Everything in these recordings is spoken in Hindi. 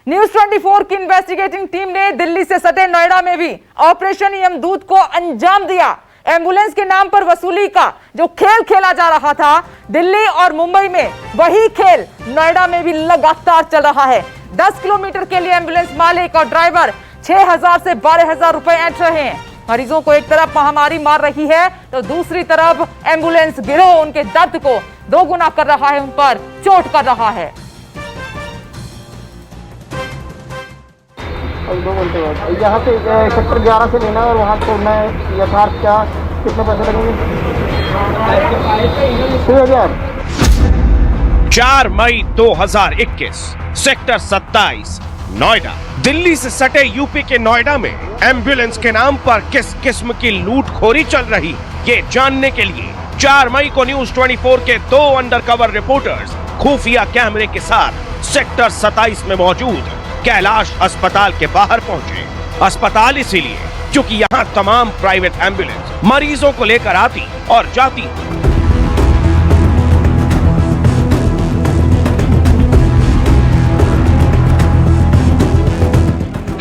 न्यूज 24 की इन्वेस्टिगेटिंग टीम ने दिल्ली से सटे नोएडा में भी ऑपरेशन यमदूत को अंजाम दिया। एम्बुलेंस के नाम पर वसूली का जो खेल खेला जा रहा था दिल्ली और मुंबई में, वही खेल नोएडा में भी लगातार चल रहा है। 10 किलोमीटर के लिए एम्बुलेंस मालिक और ड्राइवर 6,000 से 12,000 रुपए ऐंठ रहे हैं। मरीजों को एक तरफ महामारी मार रही है तो दूसरी तरफ एम्बुलेंस गिरोह उनके दर्द को दोगुना कर रहा है, उन पर चोट कर रहा है। 2 घंटे बाद यहाँ से सेक्टर 11 से लेना और वहाँ छोड़ना है। यथार्थ क्या कितने पैसे लगेंगे? 6,000। 4 मई 2021 सेक्टर 27 नोएडा। दिल्ली से सटे यूपी के नोएडा में एम्बुलेंस के नाम पर किस किस्म की लूटखोरी चल रही, ये जानने के लिए 4 मई को न्यूज 24 के 2 अंडरकवर रिपोर्टर्स खुफिया कैमरे के साथ सेक्टर 27 में मौजूद कैलाश अस्पताल के बाहर पहुंचे। अस्पताल इसीलिए क्योंकि यहाँ तमाम प्राइवेट एम्बुलेंस मरीजों को लेकर आती और जाती।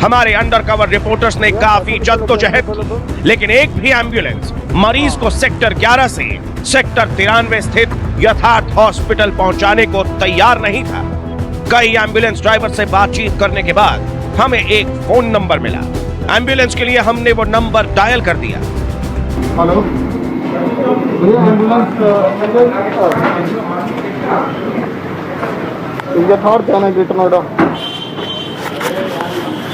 हमारे अंडरकवर रिपोर्टर्स ने काफी जद्दोजहद की, लेकिन एक भी एम्बुलेंस मरीज को सेक्टर 11 से सेक्टर 93 स्थित यथार्थ हॉस्पिटल पहुंचाने को तैयार नहीं था। कई एम्बुलेंस ड्राइवर से बातचीत करने के बाद हमें एक फोन नंबर मिला। एम्बुलेंस के लिए हमने वो नंबर डायल कर दिया। हेलो, यथार्थ जाना है ग्रेटर नोएडा।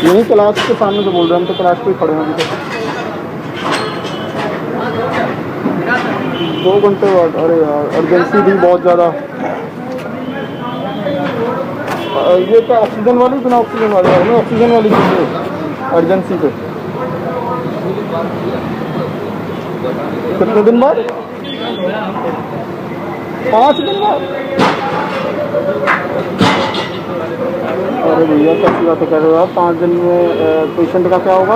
यही क्लास के सामने से बोल रहे हैं, हम तो क्लास पे खड़े हैं। 2 घंटे बाद। अरे यार अर्जेंसी भी बहुत ज़्यादा। ये क्या ऑक्सीजन वाली बिना ऑक्सीजन वाली? हमें ऑक्सीजन वाली चाहिए अर्जेंसी पे। कितने दिन बाद? 5 दिन बाद। अरे भैया कैसी बात कह रहे हो आप? 5 दिन में पेशेंट का क्या होगा?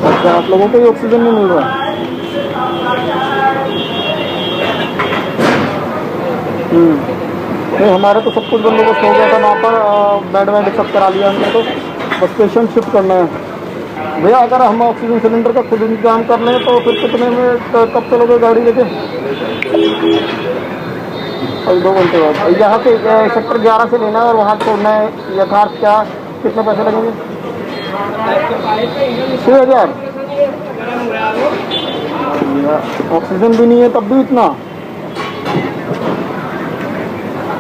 अच्छा, आप लोगों को ही ऑक्सीजन नहीं मिल रहा? नहीं, हमारे तो सब कुछ बंदोबस्त हो गया था वहाँ पर। बेड वेड सब करा लिया हमने, तो बस पेशेंट शिफ्ट करना है। भैया अगर हम ऑक्सीजन सिलेंडर का खुद इंतजाम कर लें तो फिर कितने में कब चलोगे गाड़ी लेके? 2 घंटे बाद। यहाँ से सेक्टर 11 से लेना और वहाँ छोड़ना है। यथार्थ क्या कितने पैसे लगेंगे? 6,000। ऑक्सीजन भी नहीं है तब भी इतना?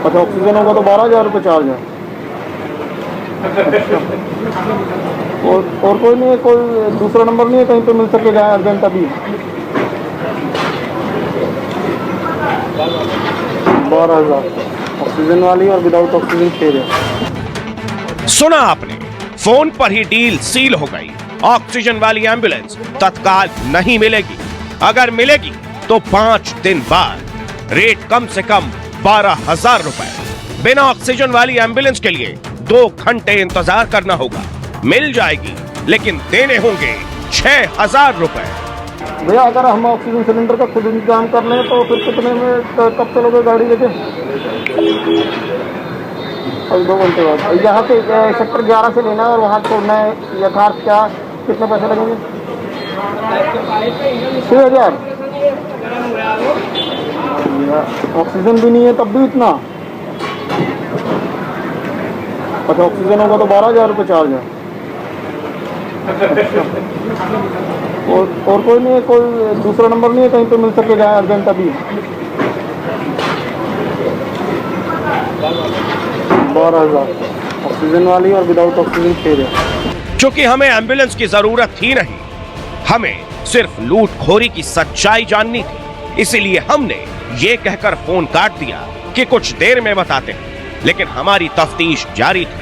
अच्छा, ऑक्सीजन होगा तो 12,000 रुपये चार्ज है। और कोई नहीं है? कोई दूसरा नंबर नहीं है कहीं पे मिल सके जाए अर्जेंट अभी? 12,000 ऑक्सीजन वाली और विदाउट ऑक्सीजन 6,000। सुना आपने, फोन पर ही डील सील हो गई। ऑक्सीजन वाली एम्बुलेंस तत्काल नहीं मिलेगी। अगर मिलेगी तो 5 दिन बाद। रेट कम से कम 12,000 रुपए। बिना ऑक्सीजन वाली एम्बुलेंस के लिए 2 घंटे इंतजार करना होगा। मिल जाएगी लेकिन देने होंगे 6,000 रुपए। भैया अगर हम ऑक्सीजन सिलेंडर का खुद इंतजाम कर लें तो फिर कितने में कब चलोगे गाड़ी लेके? 2 घंटे बाद। यहाँ से सेक्टर 11 से लेना और वहाँ छोड़ना है। यथार्थ क्या कितने पैसे लगेंगे? 6,000। ऑक्सीजन भी नहीं है तब भी इतना? अच्छा, ऑक्सीजन होगा तो 12,000 रुपये चार्ज है। और कोई नहीं है? कोई दूसरा नंबर नहीं है कहीं पे मिल सके जाए अर्जेंट अभी? 12,000 ऑक्सीजन वाली और विदाउट ऑक्सीजन 6,000। क्योंकि हमें एम्बुलेंस की जरूरत ही नहीं, हमें सिर्फ लूटखोरी की सच्चाई जाननी थी। इसीलिए हमने ये कहकर फोन काट दिया कि कुछ देर में बताते हैं, लेकिन हमारी तफ्तीश जारी थी।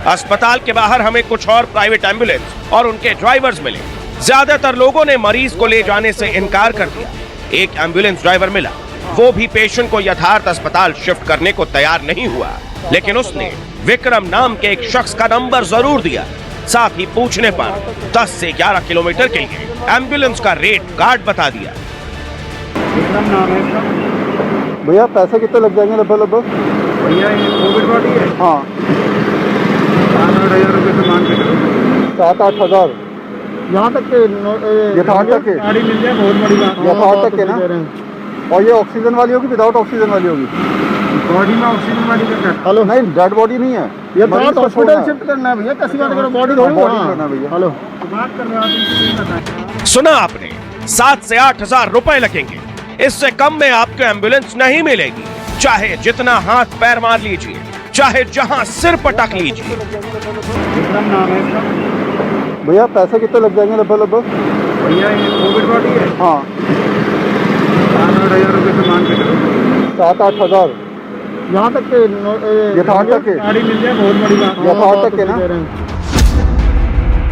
अस्पताल के बाहर हमें कुछ और प्राइवेट एम्बुलेंस और उनके ड्राइवर्स मिले। ज्यादातर लोगों ने मरीज को ले जाने से इनकार कर दिया। एक एम्बुलेंस ड्राइवर मिला, वो भी पेशेंट को यथार्थ अस्पताल शिफ्ट करने को तैयार नहीं हुआ, लेकिन उसने विक्रम नाम के एक शख्स का नंबर जरूर दिया। साथ ही पूछने पर 10 से 11 किलोमीटर के लिए एम्बुलेंस का रेट कार्ड बता दिया। विक्रम नाम है। भैया पैसे कितने लग जाएंगे लगभग? भैया ये कोविड बॉडी है, हाँ 7-8 हज़ार रुपये से मान के चलो। 7-8 हज़ार यहाँ तक के यथार्थ तक के गाड़ी मिल जाए बहुत बड़ी बात है। यथार्थ तक के ना। और ये ऑक्सीजन वाली होगी विदाउट ऑक्सीजन वाली होगी? बॉडी में ऑक्सीजन वाली का क्या? हेलो नहीं डेड बॉडी नहीं है, ये मरीज को हॉस्पिटल छोड़ना है। शिफ्ट करना है भैया, कैसी बात करो, बॉडी थोड़ी बॉडी लेना है भैया। हेलो बात कर रहे हो आप, इनसे नहीं बताएं। सुना आपने, 7 से 8 हजार रुपए लगेंगे। इससे कम में आपको एम्बुलेंस नहीं मिलेगी, चाहे जितना हाथ पैर मार लीजिए, चाहे जहां सिर पटक लीजिए। विक्रम नाम है इसका। भैया पैसे कितने लग जाएंगे लगभग? भैया ये कोविड बॉडी है, हाँ 7-8 हज़ार रुपये से मान के चलो। 7-8 हज़ार यहाँ तक के यथार्थ तक के गाड़ी मिल जाए बहुत बड़ी बात है। यथार्थ तक के ना।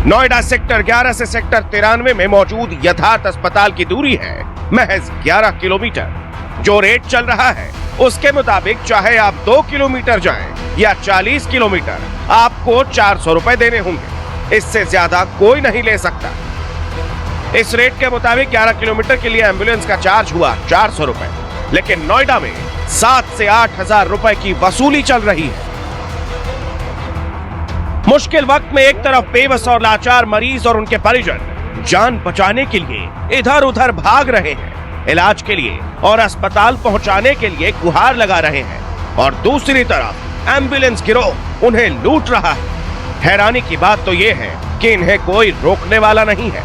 नोएडा सेक्टर 11 से सेक्टर 93 में मौजूद यथार्थ अस्पताल की दूरी है महज 11 किलोमीटर। जो रेट चल रहा है उसके मुताबिक चाहे आप 2 किलोमीटर जाएं या 40 किलोमीटर, आपको 400 रुपए देने होंगे। इससे ज्यादा कोई नहीं ले सकता। इस रेट के मुताबिक 11 किलोमीटर के लिए एम्बुलेंस का चार्ज हुआ 400 रुपए, लेकिन नोएडा में 7 से 8 हजार रुपए की वसूली चल रही है। मुश्किल वक्त में एक तरफ बेबस और लाचार मरीज और उनके परिजन जान बचाने के लिए इधर उधर भाग रहे हैं, इलाज के लिए और अस्पताल पहुंचाने के लिए गुहार लगा रहे हैं, और दूसरी तरफ एम्बुलेंस गिरोह उन्हें लूट रहा है। हैरानी की बात तो यह है कि इन्हें कोई रोकने वाला नहीं है।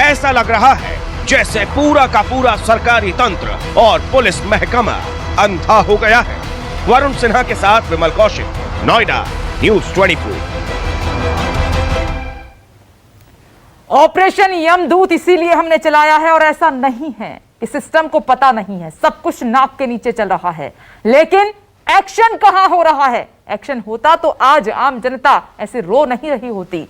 ऐसा लग रहा है जैसे पूरा का पूरा सरकारी तंत्र और पुलिस महकमा अंधा हो गया है। वरुण सिन्हा के साथ विमल कौशिक, नोएडा, न्यूज़ 24। ऑपरेशन यमदूत इसीलिए हमने चलाया है, और ऐसा नहीं है कि सिस्टम को पता नहीं है, सब कुछ नाक के नीचे चल रहा है, लेकिन एक्शन कहां हो रहा है? एक्शन होता तो आज आम जनता ऐसे रो नहीं रही होती।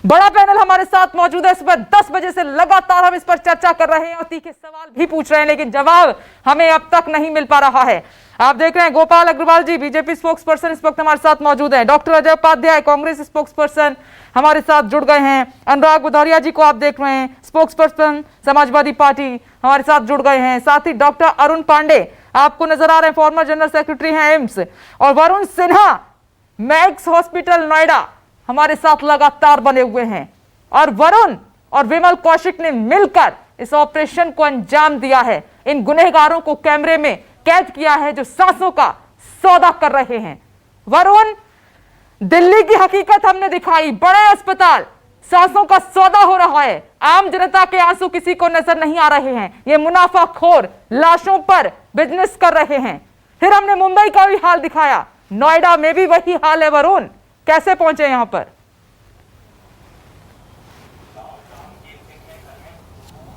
बड़ा पैनल हमारे साथ मौजूद है। सुबह 10 बजे से लगातार हम इस पर चर्चा कर रहे हैं और तीखे सवाल भी पूछ रहे हैं, लेकिन जवाब हमें अब तक नहीं मिल पा रहा है। आप देख रहे हैं Gopal Agrawal ji, BJP spokesperson, इस वक्त हमारे साथ मौजूद हैं। Doctor Ajay Upadhyay, Congress spokesperson, हमारे साथ जुड़ गए हैं। अनुराग बुधारिया जी को आप देख रहे हैं, स्पोक्स पर्सन समाजवादी पार्टी, हमारे साथ जुड़ गए हैं। साथ ही डॉक्टर अरुण पांडे आपको नजर आ रहे हैं, फॉर्मर जनरल सेक्रेटरी हैं एम्स। और वरुण सिन्हा मैक्स हॉस्पिटल नोएडा हमारे साथ लगातार बने हुए हैं। और वरुण और विमल कौशिक ने मिलकर इस ऑपरेशन को अंजाम दिया है। इन गुनहगारों को कैमरे में कैद किया है जो सांसों का सौदा कर रहे हैं। वरुण, दिल्ली की हकीकत हमने दिखाई, बड़े अस्पताल सांसों का सौदा हो रहा है, आम जनता के आंसू किसी को नजर नहीं आ रहे हैं, ये मुनाफाखोर लाशों पर बिजनेस कर रहे हैं। फिर हमने मुंबई का भी हाल दिखाया, नोएडा में भी वही हाल है। वरुण, कैसे पहुंचे यहां पर?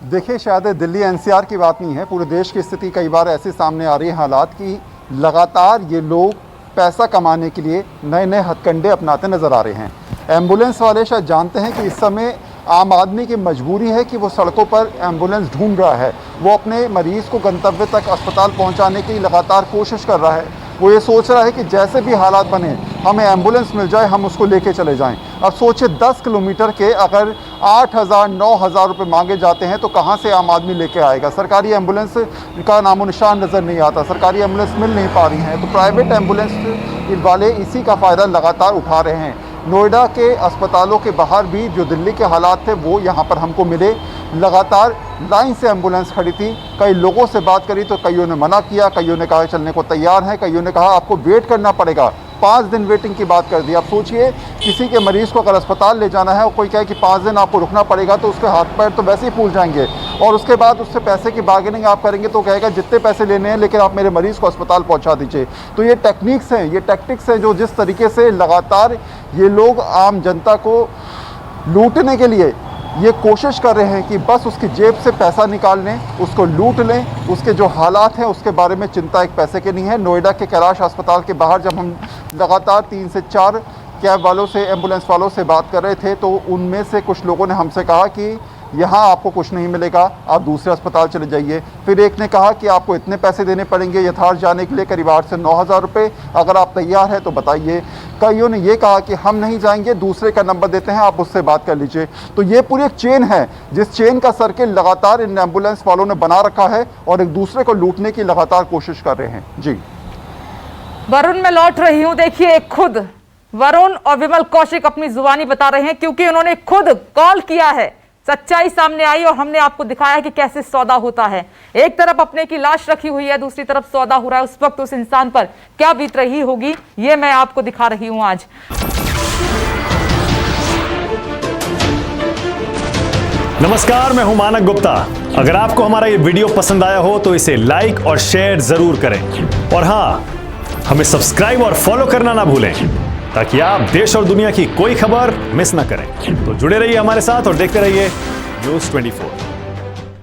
देखिए, शायद दिल्ली एनसीआर की बात नहीं है, पूरे देश की स्थिति कई बार ऐसे सामने आ रही है हालात की लगातार ये लोग पैसा कमाने के लिए नए नए हथकंडे अपनाते नज़र आ रहे हैं। एम्बुलेंस वाले शायद जानते हैं कि इस समय आम आदमी की मजबूरी है कि वो सड़कों पर एम्बुलेंस ढूंढ रहा है, वो अपने मरीज़ को गंतव्य तक अस्पताल पहुंचाने की लगातार कोशिश कर रहा है। वो ये सोच रहा है कि जैसे भी हालात बने हमें एम्बुलेंस मिल जाए, हम उसको लेके चले जाएं। अब सोचिए 10 किलोमीटर के अगर 8,000 9,000 रुपये मांगे जाते हैं तो कहाँ से आम आदमी लेके आएगा? सरकारी एम्बुलेंस का नामो निशान नज़र नहीं आता, सरकारी एम्बुलेंस मिल नहीं पा रही हैं, तो प्राइवेट एम्बुलेंस वाले इसी का फ़ायदा लगातार उठा रहे हैं। नोएडा के अस्पतालों के बाहर भी जो दिल्ली के हालात थे वो यहाँ पर हमको मिले। लगातार लाइन से एम्बुलेंस खड़ी थी, कई लोगों से बात करी तो कईयों ने मना किया, कईयों ने कहा चलने को तैयार हैं, कईयों ने कहा आपको वेट करना पड़ेगा, 5 दिन वेटिंग की बात कर दी। आप सोचिए किसी के मरीज़ को अगर अस्पताल ले जाना है और कोई कहे कि 5 दिन आपको रुकना पड़ेगा तो उसके हाथ पैर तो वैसे ही फूल जाएंगे, और उसके बाद उससे पैसे की बार्गेनिंग आप करेंगे तो कहेगा जितने पैसे लेने हैं लेकिन आप मेरे मरीज़ को अस्पताल पहुंचा दीजिए। तो ये टेक्निक्स हैं, ये टैक्टिक्स हैं जो जिस तरीके से लगातार ये लोग आम जनता को लूटने के लिए ये कोशिश कर रहे हैं कि बस उसकी जेब से पैसा निकाल लें, उसको लूट लें, उसके जो हालात हैं उसके बारे में चिंता एक पैसे की नहीं है। नोएडा के कैलाश अस्पताल के बाहर जब हम लगातार 3 से 4 कैब वालों से, एम्बुलेंस वालों से बात कर रहे थे तो उनमें से कुछ लोगों ने हमसे कहा कि यहाँ आपको कुछ नहीं मिलेगा, आप दूसरे अस्पताल चले जाइए। फिर एक ने कहा कि आपको इतने पैसे देने पड़ेंगे यथार्थ जाने के लिए, करीब 8 से 9,000 रुपये, अगर आप तैयार हैं तो बताइए। कईयों ने ये कहा कि हम नहीं जाएंगे, दूसरे का नंबर देते हैं, आप उससे बात कर लीजिए। तो ये पूरी एक चेन है, जिस चेन का सर्किल लगातार इन एम्बुलेंस वालों ने बना रखा है और एक दूसरे को लूटने की लगातार कोशिश कर रहे हैं। जी वरुण, मैं लौट रही हूं। देखिए, खुद वरुण और विमल कौशिक अपनी जुबानी बता रहे हैं, क्योंकि उन्होंने खुद कॉल किया है। सच्चाई सामने आई और हमने आपको दिखाया कि कैसे सौदा होता है। एक तरफ अपने की लाश रखी हुई है, दूसरी तरफ सौदा हो रहा है। उस वक्त उस इंसान पर क्या बीत रही होगी, ये मैं आपको दिखा रही हूं आज। नमस्कार, मैं हूं मानक गुप्ता। अगर आपको हमारा ये वीडियो पसंद आया हो तो इसे लाइक और शेयर जरूर करें, और हां, हमें सब्सक्राइब और फॉलो करना ना भूलें, ताकि आप देश और दुनिया की कोई खबर मिस ना करें। तो जुड़े रहिए हमारे साथ और देखते रहिए न्यूज़ 24।